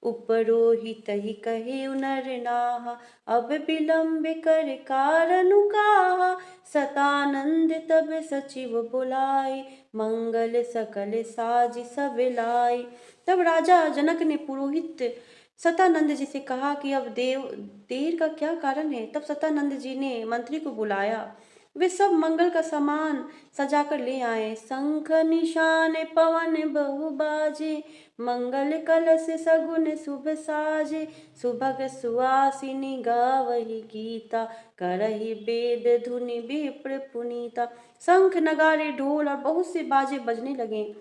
उपरोहित ही कहे नर नाहा, अब विलंब कर कारण काहा। सतानंद तब सचिव बुलाए, मंगल सकल साज सब लाई। तब राजा जनक ने पुरोहित सतानंद जी से कहा कि अब देर का क्या कारण है। तब सतानंद जी ने मंत्री को बुलाया, वे सब मंगल का सामान सजाकर ले आए। शंख निशान पवन बहु बाजे, मंगल कलश सगुन शुभ साजे। सुभग सुवासिनी गावही गीता, करही वेद धुनि विप्र पुनीता। शंख नगारे ढोल और बहुत से बाजे बजने लगे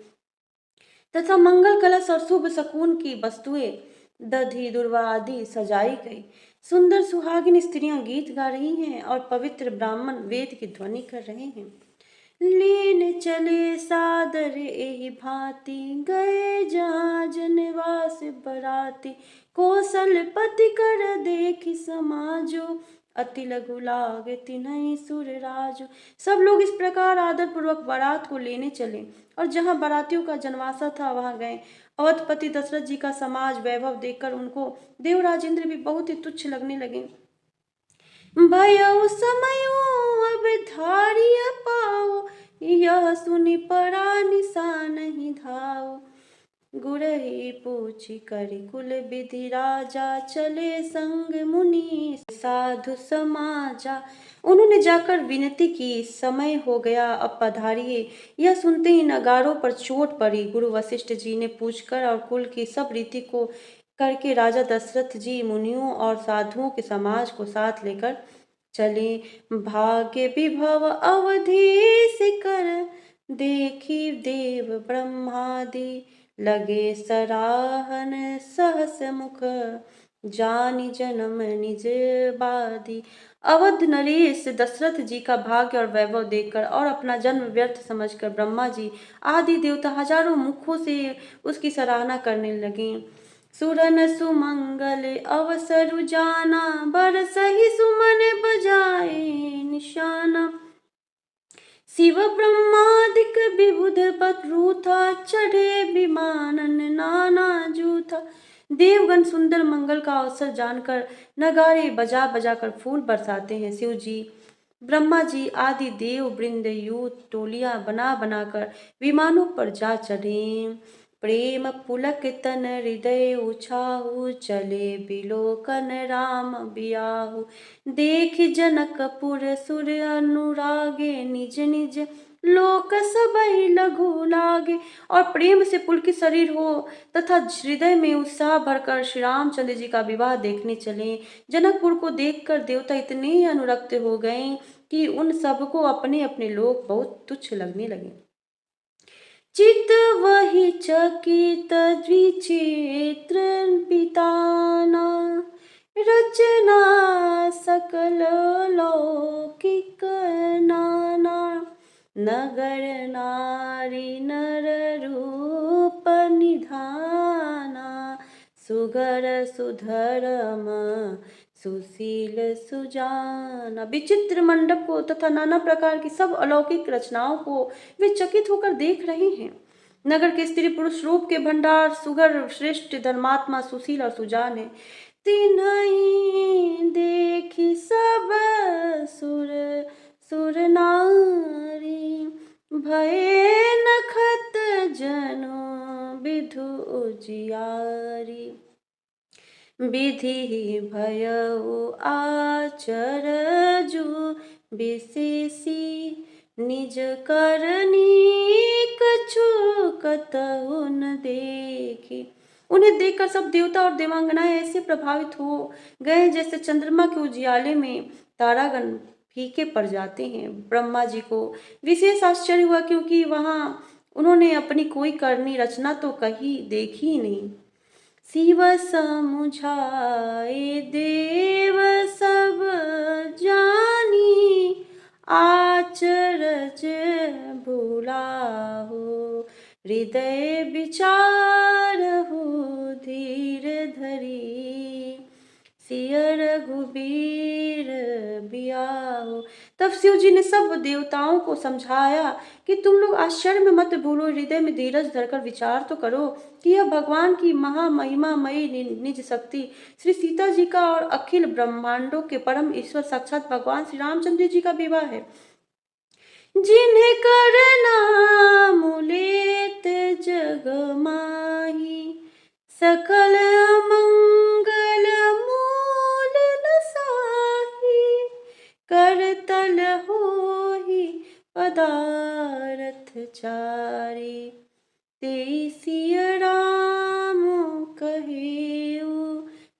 तथा मंगल कलश और शुभ शकुन की वस्तुएं दधि दुर्वा आदि सजाई गई। सुंदर सुहागिन स्त्रियां गीत गा रही हैं और पवित्र ब्राह्मण वेद की ध्वनि कर रहे हैं। लीन चले सादर एहि भांति, गए जहाँ जनवास बराती। कौशलपति कर देखि समाजो, अति लघु लागे तिन्हि सुर राजो। सब लोग इस प्रकार आदर पूर्वक बारात को लेने चले और जहाँ बारातियों का जनवासा था वहां गए। अवधपति दशरथ जी का समाज वैभव देखकर उनको देवराज इंद्र भी बहुत ही तुच्छ लगने लगे। भयउ समयो अब धारिय पाओ, यह सुनि परा निशान ही धाओ। गुरहि पूछि करि कुल विधि राजा, चले संग मुनि साधु समाजा। उन्होंने जाकर विनती की, समय हो गया अब पधारिए। यह सुनते ही नगारों पर चोट पड़ी। गुरु वशिष्ठ जी ने पूछकर और कुल की सब रीति को करके राजा दशरथ जी मुनियों और साधुओं के समाज को साथ लेकर चले। भाग्य विभव अवधि शिकर, देखी देव ब्रह्मादि। लगे सराहन सहस मुख, जानी जन्म निज बादी। अवध नरेश दशरथ जी का भाग्य और वैभव देखकर और अपना जन्म व्यर्थ समझकर ब्रह्मा जी आदि देवता हजारों मुखों से उसकी सराहना करने लगे। सुरन सुमंगल अवसरु जाना, बरसहि सुमन बजाए निशाना। शिव ब्रह्मादिक विबुध बरूथा, चढ़े विमानन नाना जूथा। देवगण सुंदर मंगल का अवसर जानकर नगाड़े बजा बजा कर फूल बरसाते हैं। शिव जी, ब्रह्मा जी आदि देव वृंद यूथ टोलियां बना बनाकर विमानों पर जा चढ़े। प्रेम पुलक तन हृदय उछाहु, चले बिलोकन राम बियाहु। देख जनकपुर सुर अनुरागे, निज निज लोक सबहि लघु लागे। और प्रेम से पुलकित शरीर हो तथा हृदय में उत्साह भरकर श्री रामचंद्र जी का विवाह देखने चले। जनकपुर को देखकर देवता इतने अनुरक्त हो गए कि उन सबको अपने अपने लोक बहुत तुच्छ लगने लगे। चित वही चकित विचित्र पिताना, रचना सकल लौकिक नाना। नगर नारी नर रूप निधाना, सुगर सुधर्म सुशील सुजाना। विचित्र मंडप को तथा नाना प्रकार की सब अलौकिक रचनाओं को वे चकित होकर देख रहे हैं। नगर के स्त्री पुरुष रूप के भंडार, सुगर, श्रेष्ठ, धर्मात्मा, सुशील और सुजान है। तिन्हि देखि सब सुर सुर नारी, भये नखत जनु विधु उजियारी। विधि भयउ आचरजु विशेषी, निज करनी कछु कतहु न देखी। उन्हें देखकर सब देवता और देवांगनाएं ऐसे प्रभावित हो गए जैसे चंद्रमा के उजियाले में तारागण फीके पड़ जाते हैं। ब्रह्मा जी को विशेष आश्चर्य हुआ क्योंकि वहां उन्होंने अपनी कोई करनी रचना तो कहीं देखी ही नहीं। शिव समुझाए देव सब जानी, आचरज भूलाहु हृदय विचारहु धीर धरी। सिय रघुबीर बियाहु। तब शिव जी ने सब देवताओं को समझाया कि तुम लोग आश्चर्य में मत भूलो, हृदय में धीरज धरकर विचार तो करो कि यह भगवान की महामहिमामयी निज शक्ति श्री सीता जी का और अखिल ब्रह्मांडों के परम ईश्वर साक्षात भगवान श्री रामचंद्र जी का विवाह है, जिन्हें कर नाम लेत जग माही, सकल मंगल मूल न साही, करतल होहि पदारथ चारी, ते सिय राम कहेउ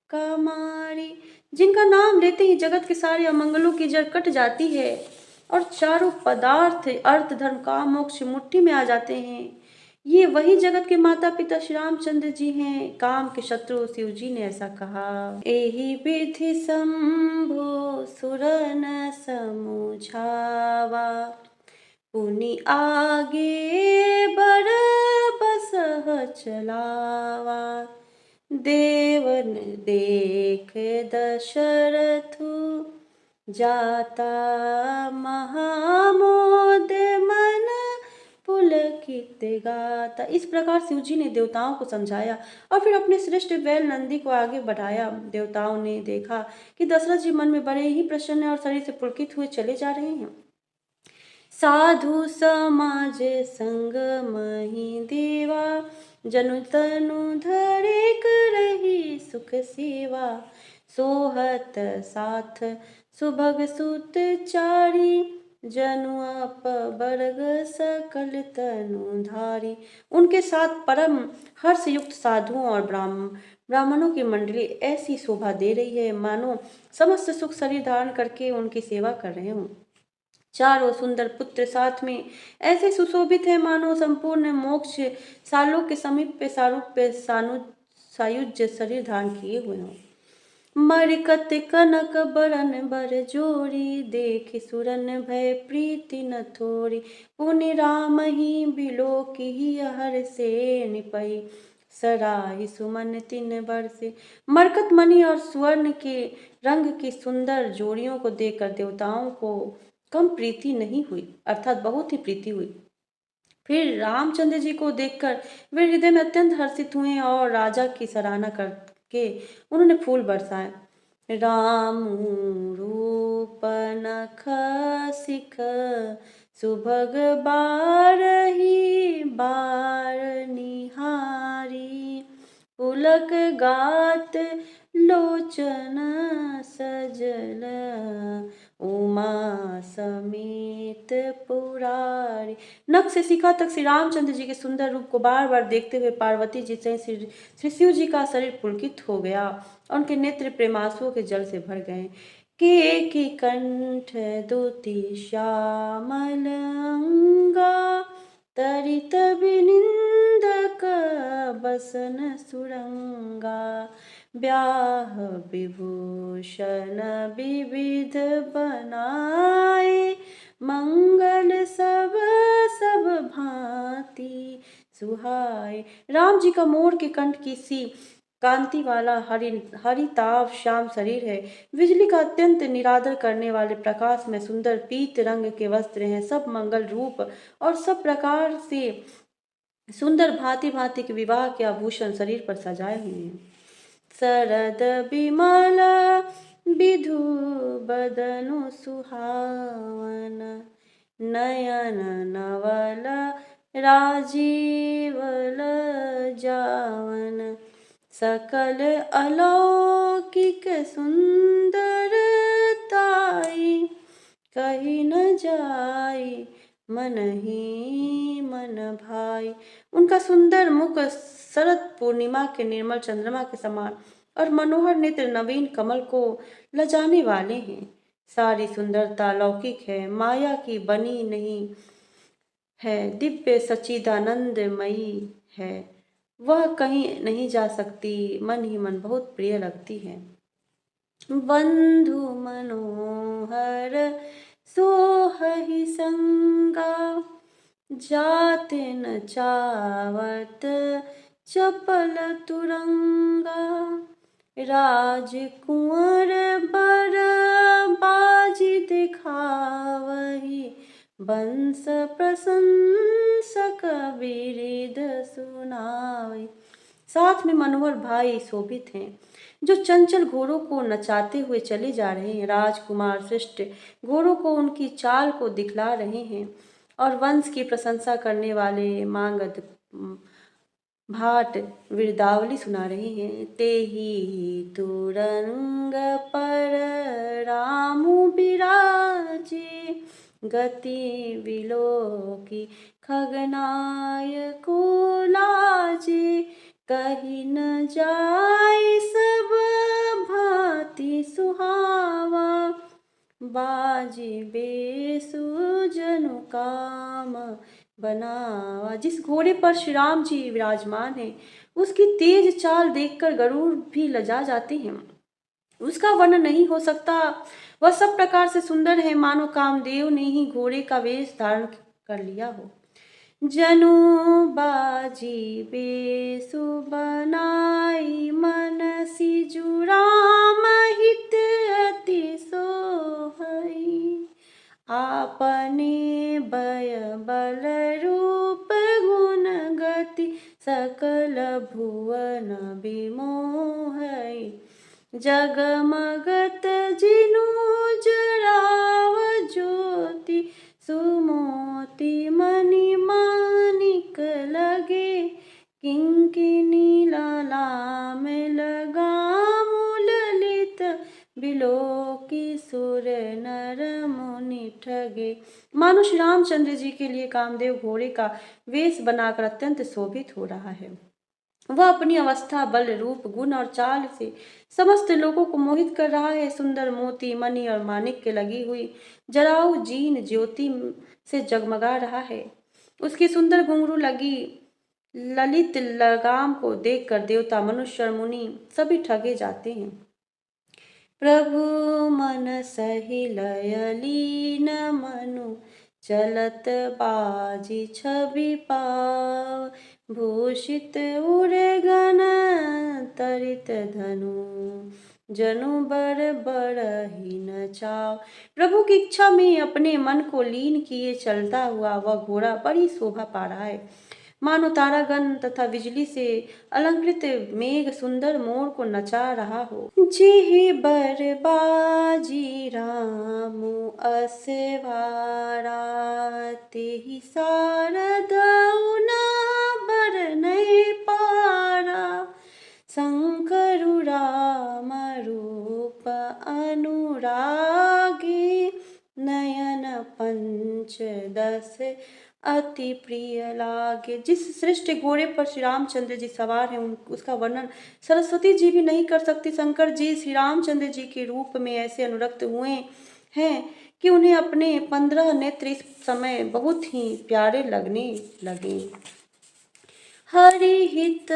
कमारी। जिनका नाम लेते ही जगत के सारे अमंगलों की जड़ कट जाती है और चारों पदार्थ अर्थ धर्म काम मोक्ष मुट्ठी में आ जाते हैं। ये वही जगत के माता पिता श्री रामचंद्र जी हैं। काम के शत्रु शिव जी ने ऐसा कहा। एहि विधि शंभो सुरन समुझावा, पुनि आगे बर बसह चलावा, देवन देख दशरथु जाता, महामोद मन पुलकित गाता। इस प्रकार शिव जी ने देवताओं को समझाया और फिर अपने श्रेष्ठ बैल नंदी को आगे बढ़ाया। देवताओं ने देखा कि दशरथ जी मन में बड़े ही प्रसन्न और शरीर से पुलकित हुए चले जा रहे हैं। साधु समाज संग मही देवा, जनु तनु धरे करही सुख सेवा, सोहत साथ सुभग सुत चारी, जनु आप बरग सकल तनु धारी। उनके साथ परम हर्ष युक्त साधुओं और ब्राह्मणों की मंडली ऐसी शोभा दे रही है मानो समस्त सुख शरीर धारण करके उनकी सेवा कर रहे हों। चारों सुंदर पुत्र साथ में ऐसे सुशोभित है मानो संपूर्ण मोक्ष सालों के समीप पे सारूप्य सायुज्य शरीर धारण किए हुए हों। मरकत कनक बरन बर जोरी, देख सुरन भय प्रीति न थोरी, पुनि राम ही बिलो की हर से निपई, सराही सुमन तिन बरसे। मरकत मणि और स्वर्ण के रंग की सुंदर जोड़ियों को देखकर देवताओं को कम प्रीति नहीं हुई, अर्थात बहुत ही प्रीति हुई। फिर रामचंद्र जी को देखकर वे हृदय में अत्यंत हर्षित हुए और राजा की सराहना करके उन्होंने फूल बरसाए। राम रूप नख सिख सुभग बारही बार निहारी, पुलक गात लोचन सजल, उमा समेत पुरारी। नख से शिखा तक श्री रामचंद्र जी के सुंदर रूप को बार बार देखते हुए पार्वती जी से श्री शिव जी का शरीर पुलकित हो गया और उनके नेत्र प्रेमांसुओं के जल से भर गए। के कंठ दुति श्यामल अंगा, तरित बिनिंदक बसन सुरंगा, ब्याह विभूषण विविध बनाए, मंगल सब सब भांति सुहाए। राम जी का मोर के कंठ की सी कांति वाला हरिताभ श्याम शरीर है। बिजली का अत्यंत निरादर करने वाले प्रकाश में सुंदर पीत रंग के वस्त्र हैं। सब मंगल रूप और सब प्रकार से सुंदर भांति भांति के विवाह के आभूषण शरीर पर सजाए हुए हैं। शरद विमल विधु बदनु सुहावन, नयन नवल राजीवल जावन, सकल अलौकिक सुंदरताई, कही न जाई मन ही मन भाई। उनका सुंदर मुख शरद पूर्णिमा के निर्मल चंद्रमा के समान और मनोहर नेत्र नवीन कमल को लजाने वाले हैं। सारी सुंदरता लौकिक है, माया की बनी नहीं है, दिव्य सच्चिदानंदमयी है, वह कहीं नहीं जा सकती, मन ही मन बहुत प्रिय लगती है। बंधु मनोहर सोहहि संगा, जाते न चावत चपल तुरंगा, राजकुंवर बर बाजी दे दिखावही, बंस प्रशंसक बिरिद सुनावही। साथ में मनोहर भाई शोभित हैं, जो चंचल घोड़ों को नचाते हुए चले जा रहे हैं। राजकुमार श्रेष्ठ घोड़ों को उनकी चाल को दिखला रहे हैं और वंश की प्रशंसा करने वाले मांगद भाट विरदावली सुना रहे हैं। ते ही तुरंग पर रामु बिराजे, गति विलोकी खगनाय को लाजे, कही न जाय सब भांति सुहावा, बाजे बेसु जनु काम बनावा। जिस घोड़े पर श्री राम जी विराजमान हैं, उसकी तेज चाल देखकर गरुड़ भी लजा जाते हैं। उसका वर्णन नहीं हो सकता, वह सब प्रकार से सुंदर है, मानो कामदेव ने ही घोड़े का वेश धारण कर लिया हो। जनु बाजी बेसु बनाई, मन सिजु राम हित अति सोहई, आपने भय बल रूप गुण गति, सकल भुवन बिमोहई, जगमगत जिनु जराव ज्योति, सुमोति मणि मानिक लगे, किंकिनी लालाम लगाम ललित, बिलोकी सुर नर मुनि ठगे। मानो श्री रामचंद्र जी के लिए कामदेव घोड़े का वेश बनाकर अत्यंत शोभित हो रहा है। वह अपनी अवस्था, बल, रूप, गुण और चाल से समस्त लोगों को मोहित कर रहा है। सुंदर मोती, मणि और माणिक के लगी हुई जराऊ जीन ज्योति से जगमगा रहा है। उसकी सुंदर घुंघरू लगी ललित लगाम को देखकर देवता, मनुष्य और मुनि सभी ठगे जाते हैं। प्रभु मन सही लय लीन मनु, चलत बाजी छवि पाव, भूषित उड़े गण तरित धनु, जनु बर बरहि न चाव। प्रभु की इच्छा में अपने मन को लीन किए चलता हुआ वह घोड़ा बड़ी शोभा पा रहा है, मानो तारागण तथा बिजली से अलंकृत मेघ सुंदर मोर को नचा रहा हो। जिहि बर बाजी रामु असवारा, तेहि सारद न बर नहीं पारा, शंकरु राम रूप अनुरागी, नयन पंचदश अति प्रिय लागे। जिस श्रेष्ठ घोड़े पर श्री रामचंद्र जी सवार हैं, उसका वर्णन सरस्वती जी भी नहीं कर सकती। शंकर जी श्री रामचंद्र जी के रूप में ऐसे अनुरक्त हुए हैं कि उन्हें अपने 15 नेत्र इस समय बहुत ही प्यारे लगने लगे। हरि हित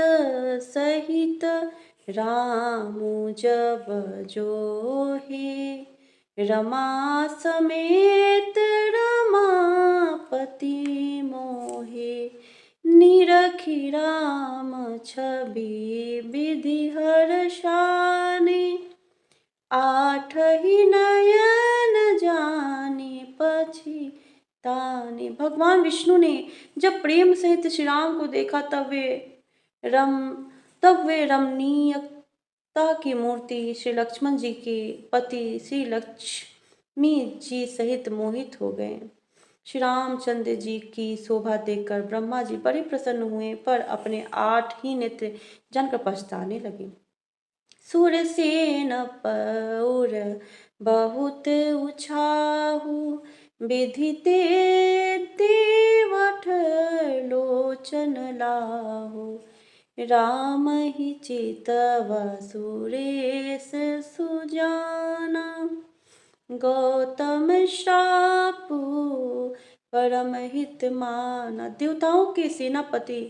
सहित रामु जब जोहे, रमा समेत रमापति मोहे, निरखी राम छवि विधि हर्षाने, आठहि नयन जाने पछिताने। भगवान विष्णु ने जब प्रेम सहित श्री राम को देखा तब वे रमणीयता की मूर्ति श्री लक्ष्मण जी के पति श्री लक्ष्मी जी सहित मोहित हो गए। श्री रामचंद्र जी की शोभा देखकर ब्रह्मा जी बड़े प्रसन्न हुए, पर अपने 8 ही नेत्र जानकर पछताने लगे। सुरसेन पौर बहुत उछाहु, विधिते देवठ लोचन लाहु, राम ही चितव सुरेश सुजाना, गौतम श्रापु परम हित माना। देवताओं के सेनापति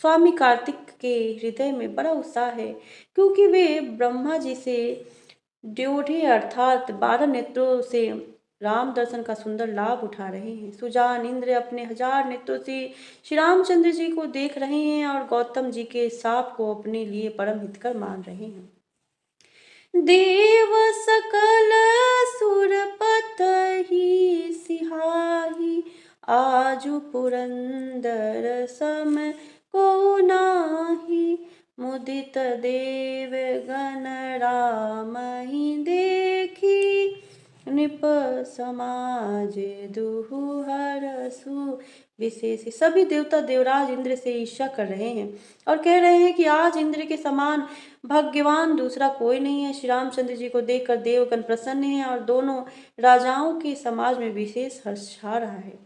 स्वामी कार्तिक के हृदय में बड़ा उत्साह है, क्योंकि वे ब्रह्मा जी से ड्योढ़े अर्थात 12 नेत्रों से राम दर्शन का सुंदर लाभ उठा रहे हैं। सुजान इंद्र अपने 1000 नेत्रों से श्री रामचंद्र जी को देख रहे हैं और गौतम जी के साप को अपने लिए परम हितकर मान रहे हैं। देव सकल सुरपतहि सिहाहि, आजु पुरंदर सम को नाही। मुदित देव गण रामहि देखी, नृप समाज दुहु हरसु विशेष। सभी देवता देवराज इंद्र से ईर्ष्या कर रहे हैं और कह रहे हैं कि आज इंद्र के समान भाग्यवान दूसरा कोई नहीं है। श्री रामचंद्र जी को देखकर देवगण प्रसन्न हैं और दोनों राजाओं के समाज में विशेष हर्ष छा रहा है।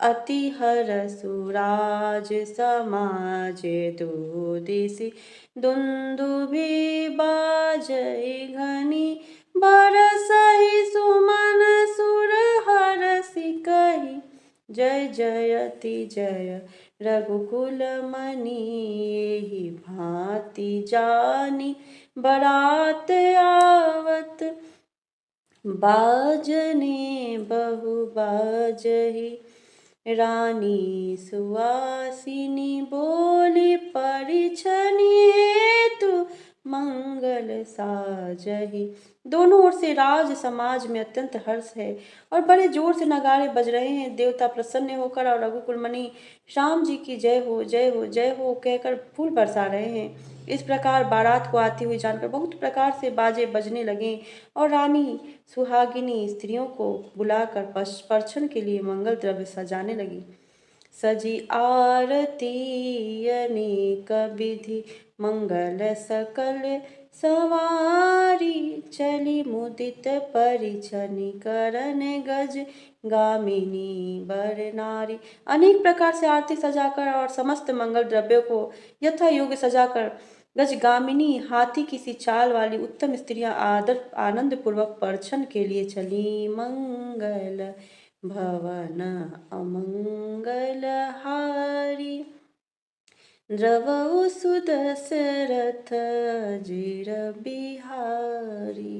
अति हरसु राज समाज दुदिसि, दुन्दुभि बाजै घनी, बरसहि सुमन सुर हरसि कहि। जय जयति जय रघुकुल मनि, एहि भांति जानी बरात आवत। बाजने बहु बाजहि, रानी सुवासिनी बोली, परिछनि हेतु मंगल साजहि। दोनों ओर से राज समाज में अत्यंत हर्ष है और बड़े जोर से नगाड़े बज रहे हैं। देवता प्रसन्न होकर और रघुकुल मणि श्याम जी की जय हो जय हो जय हो कहकर फूल बरसा रहे हैं। इस प्रकार बारात को आती हुई जानकर बहुत प्रकार से बाजे बजने लगे और रानी सुहागिनी स्त्रियों को बुलाकर परछन के लिए मंगल द्रव्य सजाने लगी। सजी आरती अनेक विधि, मंगल सकल सवारी, चली मुदित परिछनि करन गज गामिनी बर नारी। अनेक प्रकार से आरती सजाकर और समस्त मंगल द्रव्यों को यथा योग्य सजाकर गजगामिनी हाथी की सी चाल वाली उत्तम स्त्रियां आदर आनंद पूर्वक परछन के लिए चली। मंगल भवन अमंगल हारी, द्रवहु सुदशरथ अजिर बिहारी।